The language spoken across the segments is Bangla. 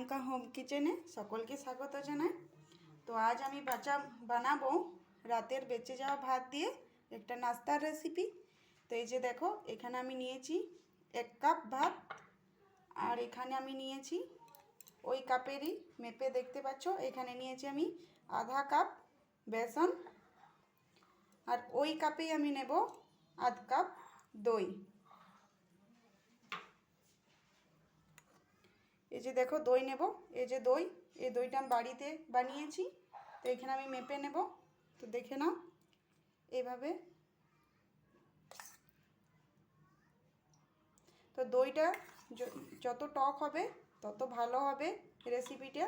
প্রিয়ঙ্কা হোম কিচেনে সকলকে স্বাগত জানাই। তো আজ আমি বানাবো রাতের বেঁচে যাওয়া ভাত দিয়ে একটা নাস্তার রেসিপি। তো এই যে দেখো, এখানে আমি নিয়েছি 1 কাপ ভাত, আর এখানে আমি নিয়েছি ওই কাপেরই মেপে, দেখতে পাচ্ছ এখানে নিয়েছি আমি আধা কাপ বেসন, আর ওই কাপেই আমি নেব আধ কাপ দই। এই যে দেখো দই নেব, এই যে দই, এই দইটা আমি বাড়িতে বানিয়েছি। তো এখানে আমি মেপে নেব, তো দেখে নাও এইভাবে। তো দইটা যত টক হবে তত ভালো হবে রেসিপিটা।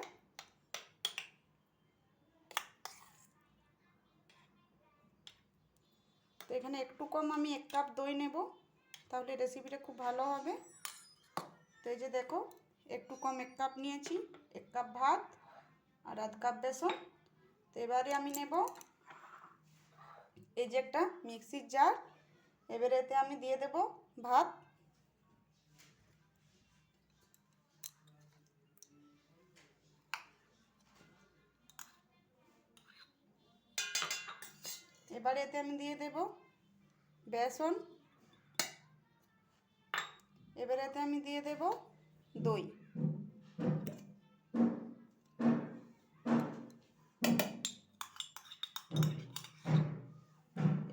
তো এখানে একটু কম আমি 1 কাপ দই নেব, তাহলে রেসিপিটা খুব ভালো হবে। তো এই যে দেখো একটু কম 1 কাপ নিয়েছি, 1 কাপ ভাত আর আধ কাপ বেসন। তো এবারে আমি নেব এই যে একটা মিক্সির জার, এবারে এতে আমি দিয়ে দেব ভাত। এবারে এতে আমি দিয়ে দেব বেসন, এবারে এতে আমি দিয়ে দেব দই।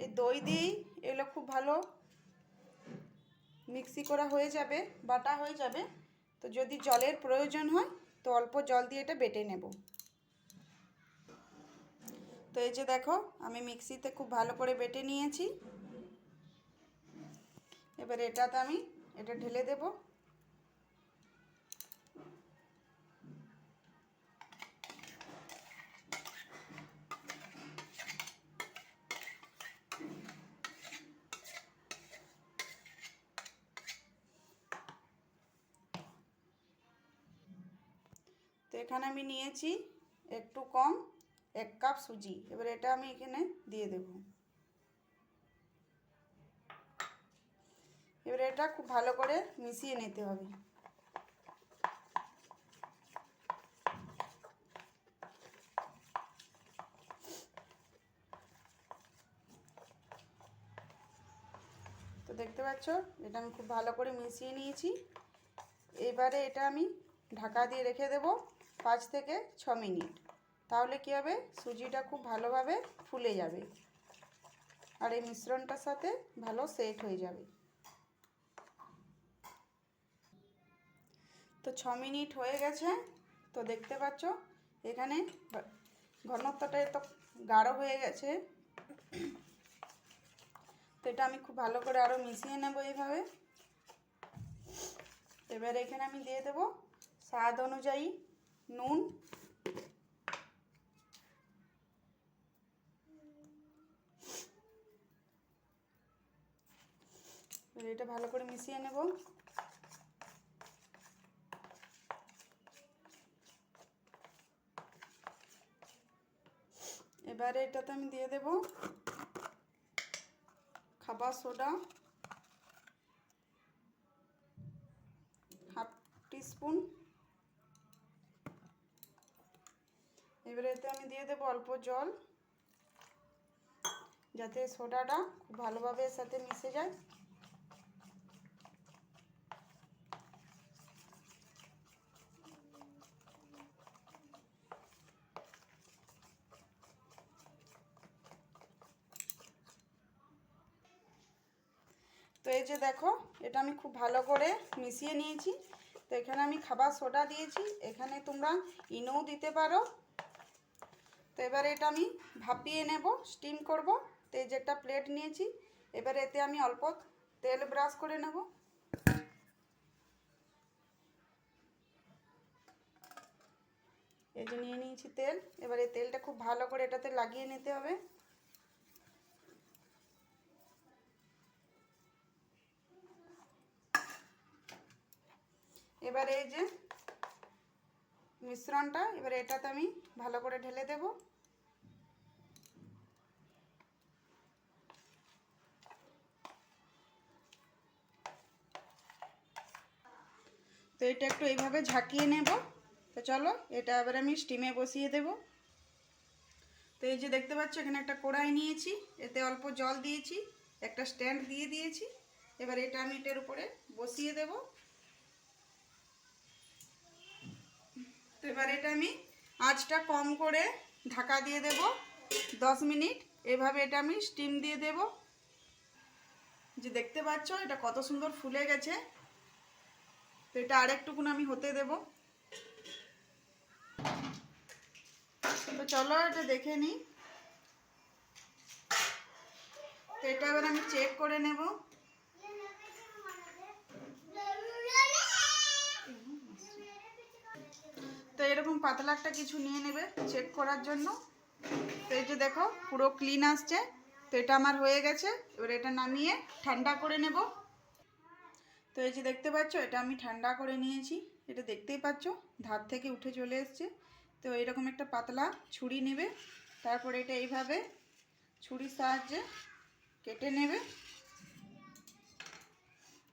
এই দই দিয়েই এগুলো খুব ভালো মিক্সি করা হয়ে যাবে, বাটা হয়ে যাবে। তো যদি জলের প্রয়োজন হয় তো অল্প জল দিয়ে এটা বেটে নেব। তো এই যে দেখো আমি মিক্সিতে খুব ভালো করে বেটে নিয়েছি। এবার এটাতে আমি এটা ঢেলে দেব। তো এখানে আমি নিয়েছি একটু কম 1 কাপ সুজি, এবার এটা আমি এখানে দিয়ে দেব। এবার এটা খুব ভালো করে মিশিয়ে নিতে হবে। তো দেখতে পাচ্ছ এটা আমি খুব ভালো করে মিশিয়ে নিয়েছি। এবারে এটা আমি ঢাকা দিয়ে রেখে দেব 5 থেকে 6 মিনিট। তাহলে কী হবে, সুজিটা খুব ভালোভাবে ফুলে যাবে আর এই মিশ্রণটার সাথে ভালো সেট হয়ে যাবে। তো 6 মিনিট হয়ে গেছে। তো দেখতে পাচ্ছ এখানে ঘনত্বটা এত গাঢ় হয়ে গেছে। তো এটা আমি খুব ভালো করে আরও মিশিয়ে নেব এইভাবে। এবার এখানে আমি দিয়ে দেব স্বাদ অনুযায়ী নুন, এটা ভালো করে মিশিয়ে নেব। এবারে এটাতে আমি দিয়ে দেব খাবার সোডা ½ টিস্পুন। এবারে এতে আমি দিয়ে দেব অল্প জল, যাতে সোডাটা খুব ভালোভাবে এর সাথে মিশে যায়। তো এই যে দেখো এটা আমি খুব ভালো করে মিশিয়ে নিয়েছি। তো এখানে আমি খাবার সোডা দিয়েছি, এখানে তোমরা ইনোও দিতে পারো। তো এবারে এটা আমি ভাপিয়ে নেব, স্টিম করব। তো এই যে একটা প্লেট নিয়েছি, এবারে এতে আমি অল্প তেল ব্রাশ করে নেব। এই যে নিয়ে নিয়েছি তেল, এবারে তেলটা খুব ভালো করে এটাতে লাগিয়ে নিতে হবে। এবারে এই যে মিশ্রণটা, এবারে এটাতে আমি ভালো করে ঢেলে দেব। তো এটা একটু এইভাবে ঝাঁকিয়ে নেব। তো চলো এটা এবার আমি স্টিমে বসিয়ে দেব। তো এই যে দেখতে পাচ্ছ এখানে একটা কড়াই নিয়েছি, এতে অল্প জল দিয়েছি, একটা স্ট্যান্ড দিয়ে দিয়েছি। এবার এটা আমি এটার উপরে বসিয়ে দেব। তো এবার এটা আমি আঁচটা কম করে ঢাকা দিয়ে দেব 10 মিনিট। এভাবে এটা আমি স্টিম দিয়ে দেব। যে দেখতে পাচ্ছ এটা কত সুন্দর ফুলে গেছে। তো এটা আরেকটুকুন আমি হতে দেব। তো চলো এটা দেখে নিই। তো এটা এবার আমি চেক করে নেব। তো এরকম পাতলা একটা কিছু নিয়ে নেবে চেক করার জন্য। তো এই যে দেখো পুরো ক্লিন আসছে। তো এটা আমার হয়ে গেছে। এবার এটা নামিয়ে ঠান্ডা করে নেব। তো এই যে দেখতে পাচ্ছ এটা আমি ঠান্ডা করে নিয়েছি। এটা দেখতেই পাচ্ছ ধার থেকে উঠে চলে এসছে। তো এরকম একটা পাতলা ছুরি নেবে, তারপরে এটা এইভাবে ছুরির সাহায্যে কেটে নেবে।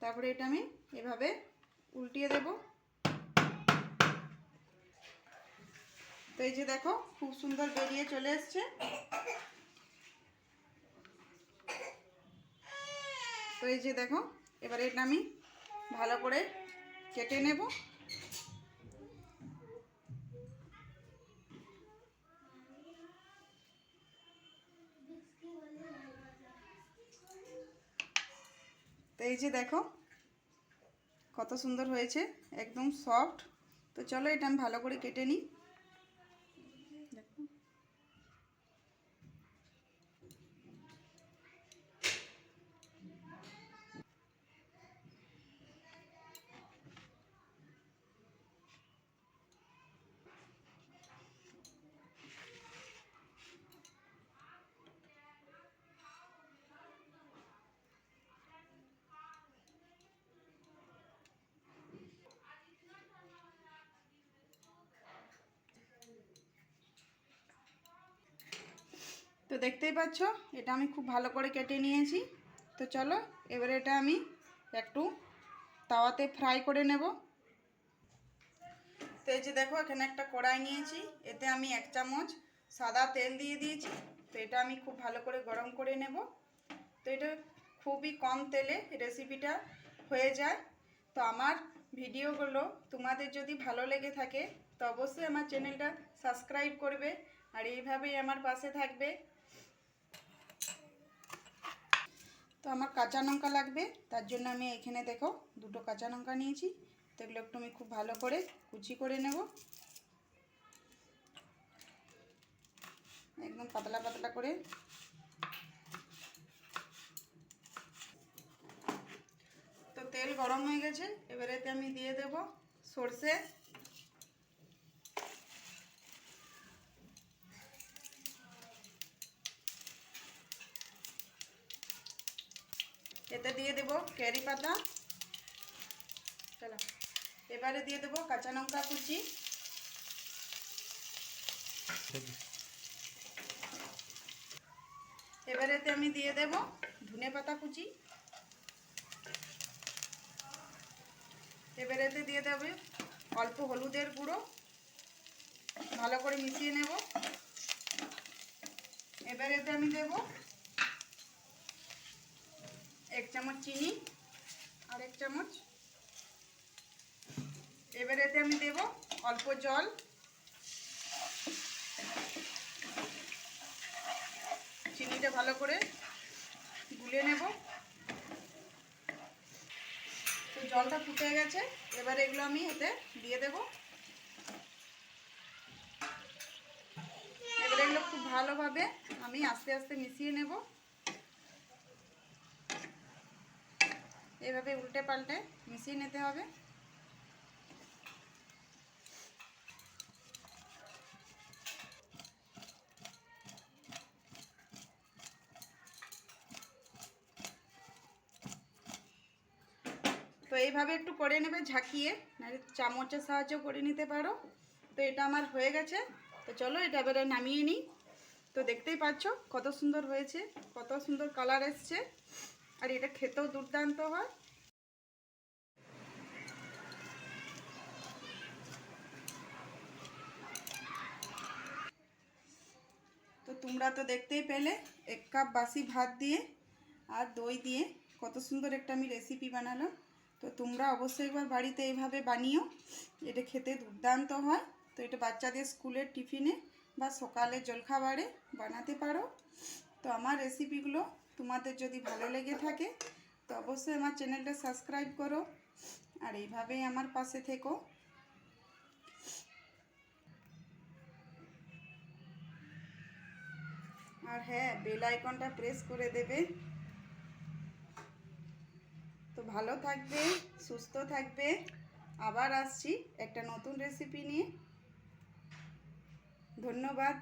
তারপরে এটা আমি এভাবে উল্টিয়ে দেব। তো এই যে দেখো খুব সুন্দর বেরিয়ে চলে এসছে। তো এই যে দেখো এবার এটা আমি ভালো করে কেটে নেব। তো এই যে দেখো কত সুন্দর হয়েছে, একদম সফট। তো চলো এটা আমি ভালো করে কেটে নিই। তো দেখতেই পাচ্ছ এটা আমি খুব ভালো করে কেটে নিয়েছি। তো চলো এবারে এটা আমি একটু তাওয়াতে ফ্রাই করে নেব। তো এই যে দেখো এখানে একটা কড়াই নিয়েছি, এতে আমি 1 চামচ সাদা তেল দিয়ে দিয়েছি। তো এটা আমি খুব ভালো করে গরম করে নেব। তো এটা খুবই কম তেলে রেসিপিটা হয়ে যায়। তো আমার ভিডিওগুলো তোমাদের যদি ভালো লেগে থাকে তো অবশ্যই আমার চ্যানেলটা সাবস্ক্রাইব করবে আর এইভাবেই আমার পাশে থাকবে। তো আমার কাঁচা লঙ্কা লাগবে, তার জন্য আমি এখানে দেখো 2টো কাঁচা লঙ্কা নিয়েছি। তো এগুলো একটু আমি খুব ভালো করে কুচি করে নেব, একদম পাতলা পাতলা করে। তো তেল গরম হয়ে গেছে, এবারে এতে আমি দিয়ে দেব সরষে। এতে দিয়ে দেব কারি পাতা। চলো এবারে দিয়ে দেব কাঁচা লঙ্কা কুচি। এবারে এতে আমি দিয়ে দেব ধনে পাতা কুচি। এবারে এতে দিয়ে দেব অল্প হলুদের গুঁড়ো, ভালো করে মিশিয়ে নেব। এবারে এতে আমি দেব 1 চামচ চিনি আর 1 চামচ। এবারে এতে আমি দেব অল্প জল। চিনিটা ভালো করে গুলে নেব। তো জলটা ফুটে গেছে, এবারে এগুলো আমি এতে দিয়ে দেব। এবারে এগুলো খুব ভালোভাবে আমি আস্তে আস্তে মিশিয়ে নেব। এভাবে উল্টে পাল্টে মিশিয়ে নিতে হবে। তো এইভাবে একটু করে নেবে ঝাঁকিয়ে, নাহলে চামচের সাহায্য করে নিতে পারো। তো এটা আমার হয়ে গেছে। তো চলো এটা এবারে নামিয়ে নিই। তো দেখতেই পাচ্ছ কত সুন্দর হয়েছে, কত সুন্দর কালার এসছে, আর এটা খেতেও দুর্দান্ত হয়। তোমরা তো দেখতেই পেলে 1 কাপ বাসি ভাত দিয়ে আর দই দিয়ে কত সুন্দর একটা আমি রেসিপি বানালাম। তো তোমরা অবশ্যই একবার বাড়িতে এইভাবে বানিও, এটা খেতে দুর্দান্ত হয়। তো এটা বাচ্চাদের স্কুলের টিফিনে বা সকালে জলখাবারে বানাতে পারো। তো আমার রেসিপিগুলো তোমাদের যদি ভালো লেগে থাকে তো অবশ্যই আমার চ্যানেলটা সাবস্ক্রাইব করো আর এইভাবেই আমার পাশে থেকো। আর হ্যাঁ, বেল আইকনটা প্রেস করে দেবে। তো ভালো থাকবে, সুস্থ থাকবে। আবার আসছি একটা নতুন রেসিপি নিয়ে। ধন্যবাদ।